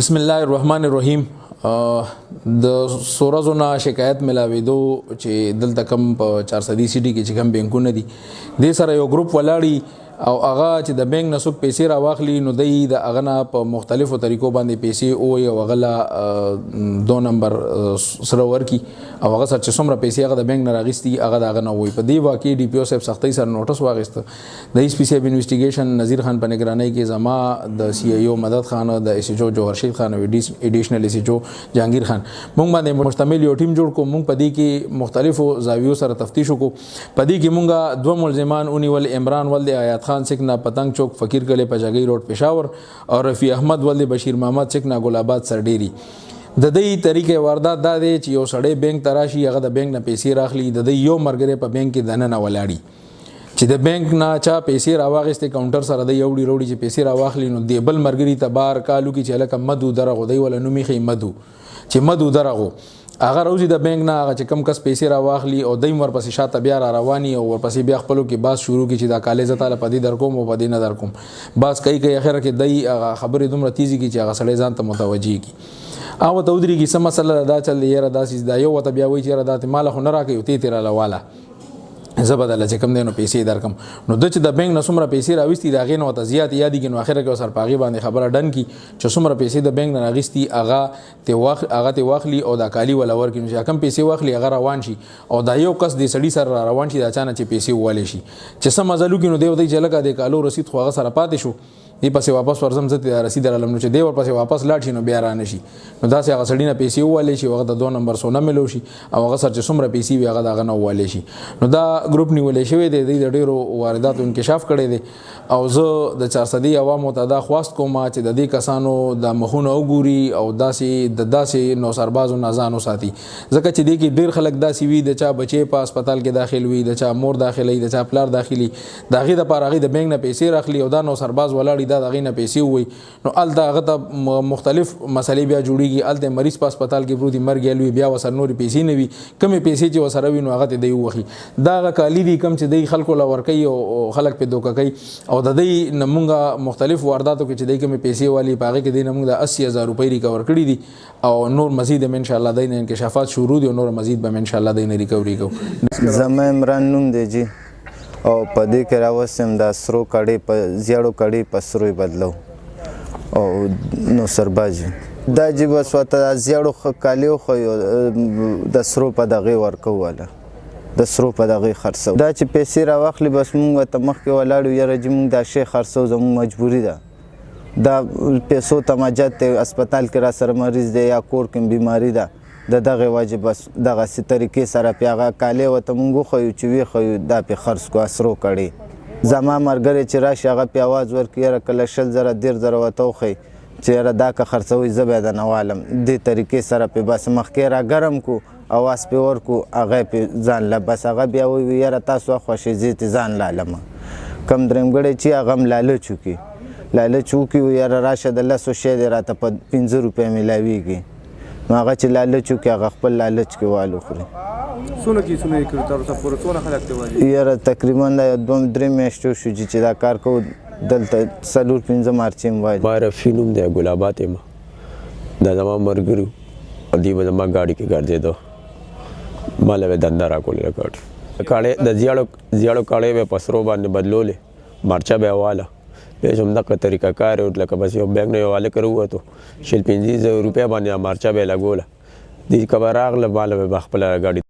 بسم الله الرحمن الرحیم. د سورزو نه شکایت ملاویدو چې دلته کم په 400 سیټي کې چې کم بانکونه دي د سره یو ګروپ ولاړی او هغه چې د بانک نسوک پیسې را واخلي نو د هغه نه په مختلفو طریقو باندې پیسې او یو غلا 2 نمبر سره ورکی او هغه سره چې څومره پیسې هغه د بانک نه راغستي هغه دغه نه وي. په دې واقع ډي پی او صاحب سختۍ سره نوټس واغسته د ایس پی سی انویسټیګیشن نذیر خان په نگرانی کې زما د سی ای او مدد خان د ایس ایچ او جوهر شیخ خان او ایډیشنل ایس ایچ او جهانگیر خان مونږ باندې مشتمل یو ټیم جوړ کو. مونږ په دې کې مختلفو زاویو سره تفتیش وکړو. په دې کې مونږه دوه ملزمان اونیول عمران ولد آیات خان سکنا پتنګ چوک فقیر کله پجاګی روډ پېښور او رفیع احمد ولد بشیر محمد سکنا ګل آباد سرډيري. د دې طریقې واردات دا دی چې یو سړی بانک تراشي هغه د بانک نه پیسې راخلي د دې یو مرګره په بانک کې دننه ولاړی چې د بانک نه چا پیسې راواغستې کاونټر سره د یوډي روډي چې پیسې راواخلي نو د بل مرګري تبار کالو کې چې لکه مدو درغو دی ولا نومي خي مدو چې مدو درغو هغه روزي د بانک نه هغه چې کم کس پیسې راواخلي او دیم ورپسې شاته بیا را رواني او ورپسې بیا خپلو کې باز شروع کی چې دا کالج تعالی پدې در کوم او پدې نه در کوم باز کوي اخر کې دای هغه خبرې دومره تیزی کی چې هغه سړی ځان ته متوجي کی او ته ودري کی سم مسله دا چل یره داسې دا یو ته بیا وی چې را دات مال خو نه راکې او تی تیر لاواله زبدل چې کم دینو پیسې درکم نو د چې د بانک نه څومره پیسې راوستي دا غینو ته زیات یادی کې نو اخر کې سر پاغي باندې خبره ډن کی چې څومره پیسې د بانک نه راغستي هغه ته واخلي او دا کالی ولا ورکې چې کم پیسې واخلي هغه روان شي او دا یو کس د سړی سره روان شي دا چانه چې پیسې والي شي چې سم مزلو کې نو دی ودی جلګه د کالو رسید خو هغه سره پاتې شو دی پسې واپس ورزم زته رسید علم نو چې دی ور پسې واپس لاړ شي نو بیا را نشي نو دا سه هغه سړی نه پیسې والي شي هغه د 2 نمبر سونه ملو شي او هغه سره چې څومره پیسې وي هغه دغه نه والي شي نو دا ګروپ نیولې شوی دی د ډیرو وارداتو انکشاف کړي دي او زه د 400 عوامو ته دا خواست کوم چې د دې کسانو د مخونه وګوري او داسې نو سربازو نازانو ساتي ځکه چې دې کې ډیر خلک داسې وي د چا بچي په هسپتال کې داخل وي د چا مور داخلي د چا پلار داخلي داغه د پاره د بانک نه پیسې راخلي او دا نو سرباز ولاړی دا دغه نه پیسې وي نو ال دغه ته مختلف مسلې بیا جوړیږي ال د مریض په هسپتال کې پروتي مرګ یلوي بیا وسر نور پیسې نه وي کمې پیسې چې وسره وي نو هغه ته دی وخی دا کالی دي کم چې دی خلکو لا ور کوي او خلک په دوکه کوي او د دې نمونګه مختلف وارداتو کې چې دی کمې پیسې والی پاغه کې دی نمونګه د 80000 روپۍ ریکور کړی دي او نور مزید ان شاء الله د انکشافات شروع دي او نور مزید به ان شاء الله د ریکوري کو. زما عمران نوم دی جی او په دې کې راوسم د سرو کړي په زیړو کړي په سروي بدلو او نو سرباز دا جی بس وته زیړو کالیو خو د سرو په دغه ورکواله د سرو په دغه خرڅو دا چې پیسې را واخلي بس مونږ ته مخکې ولاړو یاره چې مونږ دا شی خرڅو زموږ مجبوري ده دا پیسو تماجت هسپتال کې را سره مریض دی یا کور کې بیماری ده د دغه واجب بس دغه سي طریقې سره پیغه کالی وته مونږ خو چې وی خو دا په خرڅ کو اسرو کړي زما مرګره چې راشي هغه په आवाज ورکړي کله 10000 10000 وته خو چې دا که خرڅوي زبې د نوالم دې طریقې سره په بس مخکې را ګرم کو اواز په ورکو هغه په ځان لا بس هغه بیا وی یاره تاسو خوشی زیت ځان لالم کم درمګړې چې هغه لاله چوکي یاره راشه د لاسو شه دې راته په 15 روپیا ملاويږي نو هغه چې لاله چوکي هغه خپل لالچ کې والو خوري سونه کړو تر اوسه پورې څونه خلک ته وایي یاره تقریبا 2-3 میاشتې شو چې دا کار کو دلته 4-5 مارچ وای بار فلم دی ګل آباد ما دا زما مرګرو دی به ما ګاډي کې ګرځې دو مال به دنده را کول راکړ کاړې د زیړو کاړې به پسرو باندې بدلولې مرچا به والا به هم دغه طریقه کار او لکه بس یو بانک نه والا کړو ته 15 روپیا باندې مرچا به لګوله دې کبر راغله مال به خپل ګاډي